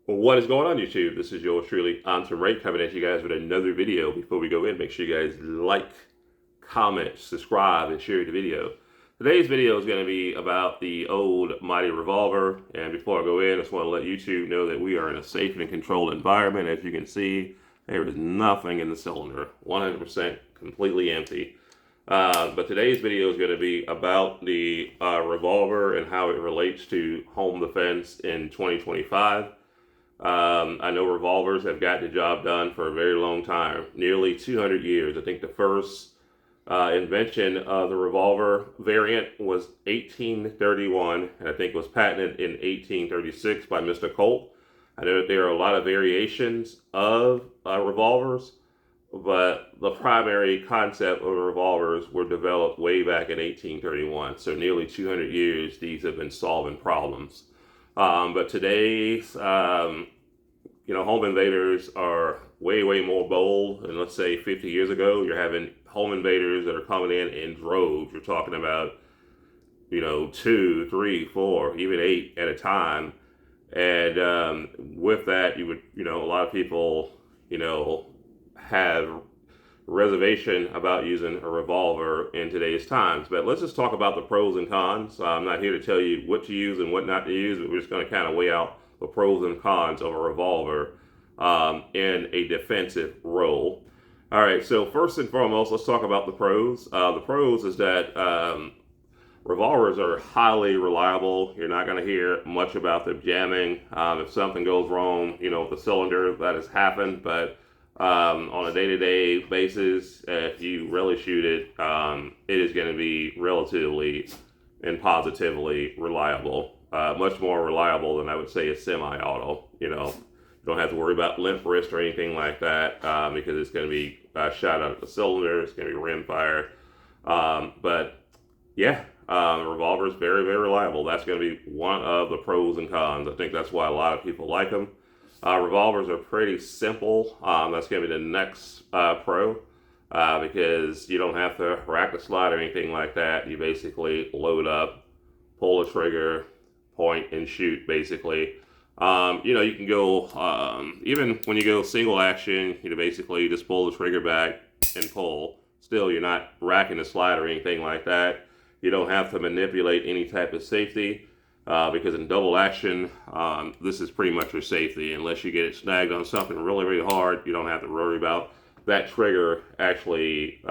What is going on, YouTube? This is yours truly, ATUM-RE, coming at you guys with another video. Before we go in, make sure you guys like, comment, subscribe, and share the video. Today's video is going to be about the old mighty revolver. And before I go in, I just want to let YouTube know that we are in a safe and controlled environment. As you can see, there is nothing in the cylinder, 100% completely empty. But today's video is going to be about the revolver and how it relates to home defense in 2025. I know revolvers have got the job done for a very long time, nearly 200 years. I think the first invention of the revolver variant was 1831, and I think it was patented in 1836 by Mr. Colt. I know that there are a lot of variations of revolvers, but the primary concept of the revolvers were developed way back in 1831. So nearly 200 years, these have been solving problems. But today's, home invaders are way, way more bold than, let's say, 50 years ago. You're having home invaders that are coming in droves. You're talking about, 2, 3, 4, even 8 at a time. And with that, you would, a lot of people, have reservation about using a revolver in today's times. But let's just talk about the pros and cons. I'm not here to tell you what to use and what not to use, but we're just going to kind of weigh out the pros and cons of a revolver in a defensive role. All right, so first and foremost, let's talk about the pros. The pros is that revolvers are highly reliable. You're not going to hear much about them jamming. If something goes wrong, with the cylinder, that has happened, but on a day-to-day basis, if you really shoot it, it is going to be relatively and positively reliable. Much more reliable than I would say a semi-auto. You don't have to worry about limp wrist or anything like that because it's going to be shot out of the cylinder. It's going to be rimfire. But yeah, the revolver is very, very reliable. That's going to be one of the pros and cons. I think that's why a lot of people like them. Revolvers are pretty simple. That's going to be the next pro because you don't have to rack the slide or anything like that. You basically load up, pull the trigger, point, and shoot, basically. You can go, even when you go single action, basically just pull the trigger back and pull. Still, you're not racking the slide or anything like that. You don't have to manipulate any type of safety. Because in double action, this is pretty much your safety. Unless you get it snagged on something really, really hard, you don't have to worry about that trigger actually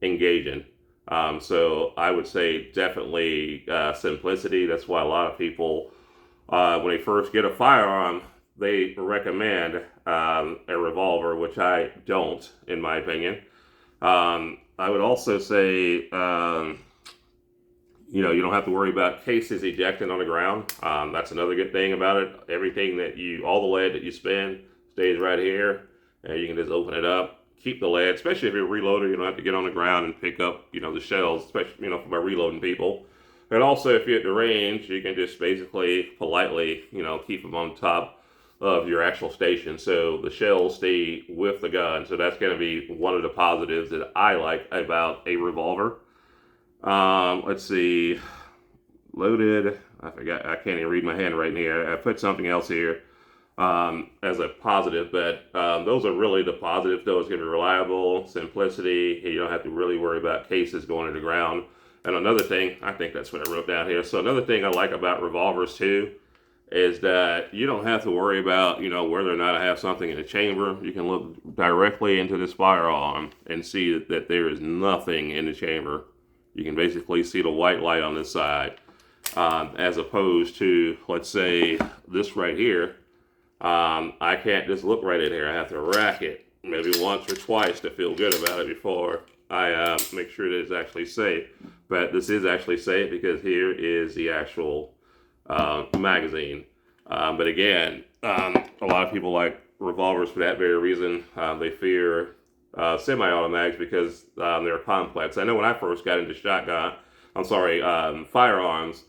engaging. So I would say definitely simplicity. That's why a lot of people, when they first get a firearm, they recommend a revolver, which I don't, in my opinion. I would also say... you don't have to worry about cases ejecting on the ground. That's another good thing about it. Everything all the lead that you spend stays right here. And you can just open it up, keep the lead, especially if you're a reloader. You don't have to get on the ground and pick up, the shells, especially, for my reloading people. And also, if you're at the range, you can just basically politely, keep them on top of your actual station. So the shells stay with the gun. So that's going to be one of the positives that I like about a revolver. Let's see, loaded, I forgot, I can't even read my handwriting here. I put something else here as a positive, but those are really the positives, though. It's going to be reliable, simplicity, you don't have to really worry about cases going to the ground. And another thing, I think that's what I wrote down here. So another thing I like about revolvers, too, is that you don't have to worry about, whether or not I have something in the chamber. You can look directly into this firearm and see that there is nothing in the chamber. You can basically see the white light on this side, as opposed to, let's say, this right here. I can't just look right in here. I have to rack it maybe once or twice to feel good about it before I make sure that it's actually safe. But this is actually safe because here is the actual magazine. But again, a lot of people like revolvers for that very reason. They fear semi-automatics because they're complex. I know when I first got into firearms,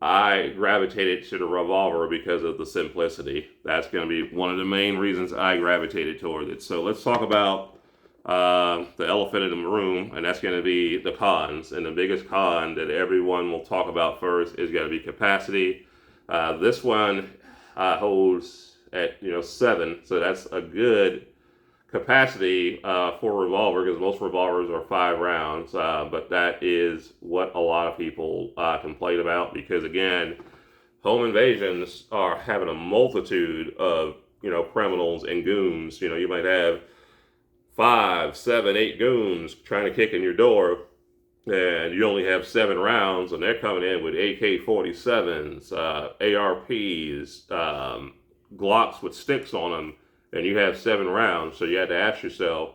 I gravitated to the revolver because of the simplicity. That's going to be one of the main reasons I gravitated toward it. So let's talk about the elephant in the room, and that's going to be the cons. And the biggest con that everyone will talk about first is going to be capacity. This one holds at 7, so that's a good capacity for a revolver because most revolvers are 5 rounds. But that is what a lot of people complain about because again, home invasions are having a multitude of criminals and goons. You might have 5, 7, 8 goons trying to kick in your door, and you only have 7 rounds, and they're coming in with AK-47s, ARPs, Glocks with sticks on them, and you have 7 rounds. So you have to ask yourself,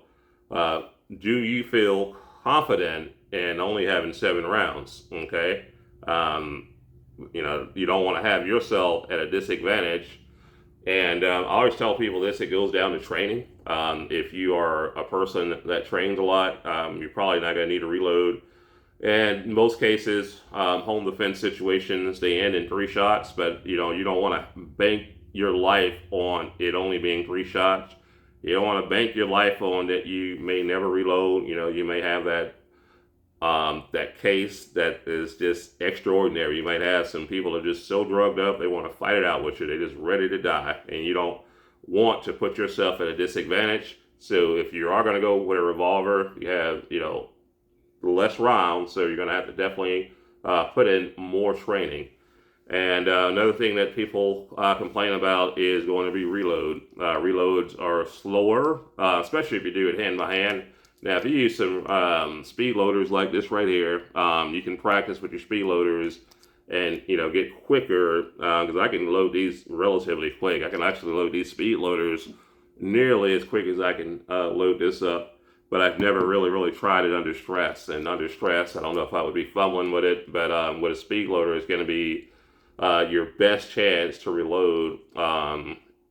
do you feel confident in only having 7 rounds? Okay, you don't want to have yourself at a disadvantage. And I always tell people this: it goes down to training. If you are a person that trains a lot, you're probably not going to need to reload. And in most cases, home defense situations, they end in 3 shots, but you don't want to bank your life on it only being 3 shots. You don't want to bank your life on that you may never reload. You may have that case that is just extraordinary. You might have some people that are just so drugged up, they want to fight it out with you. They're just ready to die, and you don't want to put yourself at a disadvantage. So if you are going to go with a revolver, you have, less rounds, so you're going to have to definitely put in more training. And another thing that people complain about is going to be reload. Reloads are slower, especially if you do it hand by hand. Now, if you use some speed loaders like this right here, you can practice with your speed loaders and, get quicker, because I can load these relatively quick. I can actually load these speed loaders nearly as quick as I can load this up. But I've never really tried it under stress. And under stress, I don't know if I would be fumbling with it, but with a speed loader, it's going to be your best chance to reload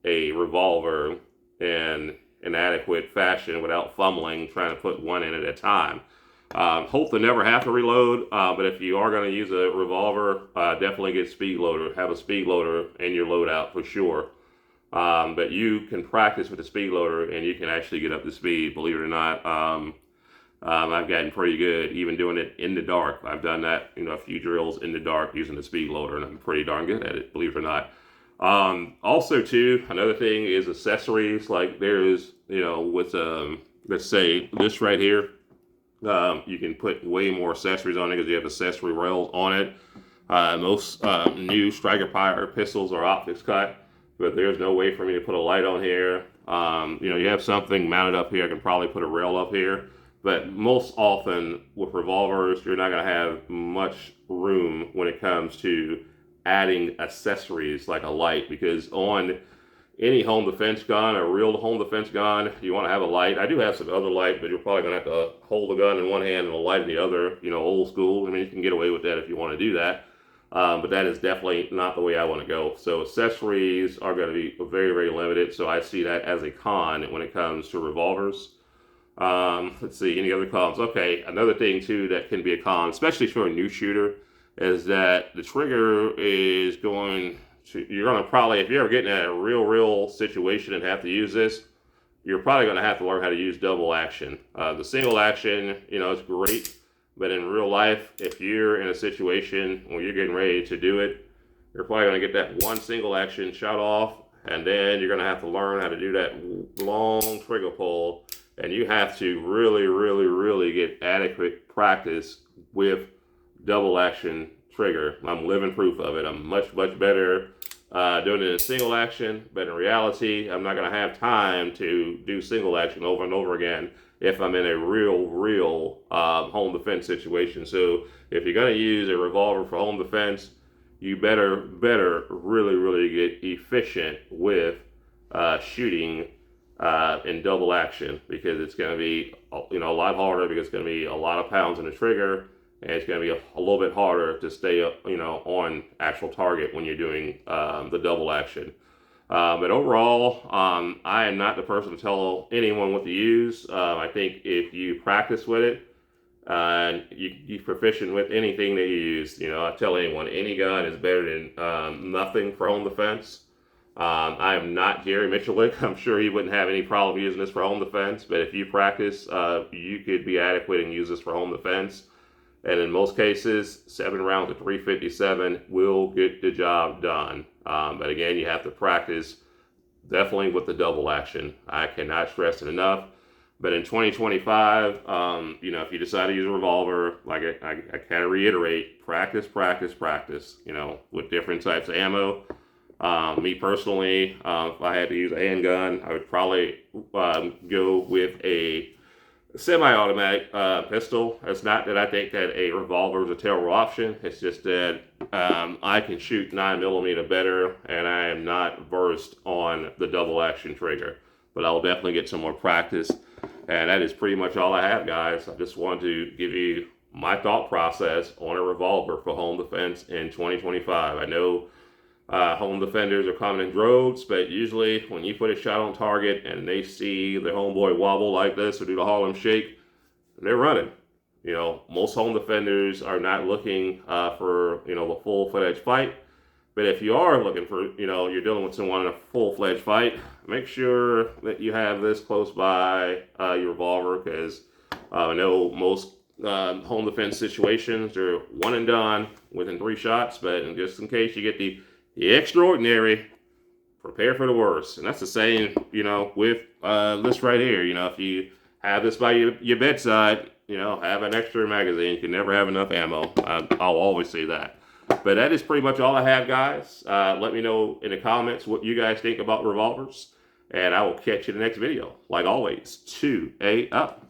a revolver in an adequate fashion without fumbling, trying to put one in at a time. Hope to never have to reload, but if you are going to use a revolver, definitely get speed loader. Have a speed loader in your loadout for sure. But you can practice with the speed loader and you can actually get up to speed, believe it or not. I've gotten pretty good even doing it in the dark. I've done that, a few drills in the dark using the speed loader, and I'm pretty darn good at it, believe it or not. Also too, another thing is accessories. Like there's, with, let's say this right here, you can put way more accessories on it because you have accessory rails on it. Most new striker fire pistols are optics cut, but there's no way for me to put a light on here. You have something mounted up here. I can probably put a rail up here. But most often with revolvers, you're not going to have much room when it comes to adding accessories like a light, because on any home defense gun, a real home defense gun, you want to have a light. I do have some other light, but you're probably going to have to hold the gun in one hand and a light in the other, old school. I mean, you can get away with that if you want to do that. But that is definitely not the way I want to go. So accessories are going to be very, very limited. So I see that as a con when it comes to revolvers. Let's see, any other cons? Okay, another thing too that can be a con, especially for a new shooter, is that the trigger is going to, you're going to probably, if you're ever getting in a real situation and have to use this, you're probably going to have to learn how to use double action. The single action, is great, but in real life, if you're in a situation where you're getting ready to do it, you're probably going to get that one single action shot off, and then you're going to have to learn how to do that long trigger pull. And you have to really get adequate practice with double action trigger. I'm living proof of it. I'm much better doing it in single action, but in reality, I'm not going to have time to do single action over and over again if I'm in a real home defense situation. So if you're going to use a revolver for home defense, you better really get efficient with shooting in double action, because it's going to be a lot harder, because it's going to be a lot of pounds in the trigger, and it's going to be a little bit harder to stay on actual target when you're doing the double action. But overall, I am not the person to tell anyone what to use. I think if you practice with it, you're proficient with anything that you use. I tell anyone, any gun is better than nothing for home defense. I am not Jerry Michalik. I'm sure he wouldn't have any problem using this for home defense, but if you practice, you could be adequate and use this for home defense. And in most cases, 7 rounds of 357 will get the job done. But again, you have to practice definitely with the double action. I cannot stress it enough. But in 2025, if you decide to use a revolver, like I kind of reiterate, practice, with different types of ammo. Me personally, if I had to use a handgun, I would probably go with a semi-automatic pistol. It's not that I think that a revolver is a terrible option. It's just that I can shoot 9mm better, and I am not versed on the double action trigger. But I'll definitely get some more practice. And that is pretty much all I have, guys. I just wanted to give you my thought process on a revolver for home defense in 2025. I know home defenders are coming in droves, but usually when you put a shot on target and they see the homeboy wobble like this or do the Harlem Shake, they're running. Most home defenders are not looking for, the full-fledged fight. But if you are looking for, you're dealing with someone in a full-fledged fight, make sure that you have this close by your revolver, because I know most home defense situations are one and done within 3 shots. But just in case you get the extraordinary, prepare for the worst. And that's the same, with this right here. If you have this by your bedside, have an extra magazine. You can never have enough ammo. I'll always say that. But that is pretty much all I have, guys. Let me know in the comments what you guys think about revolvers. And I will catch you in the next video. Like always, 2A up.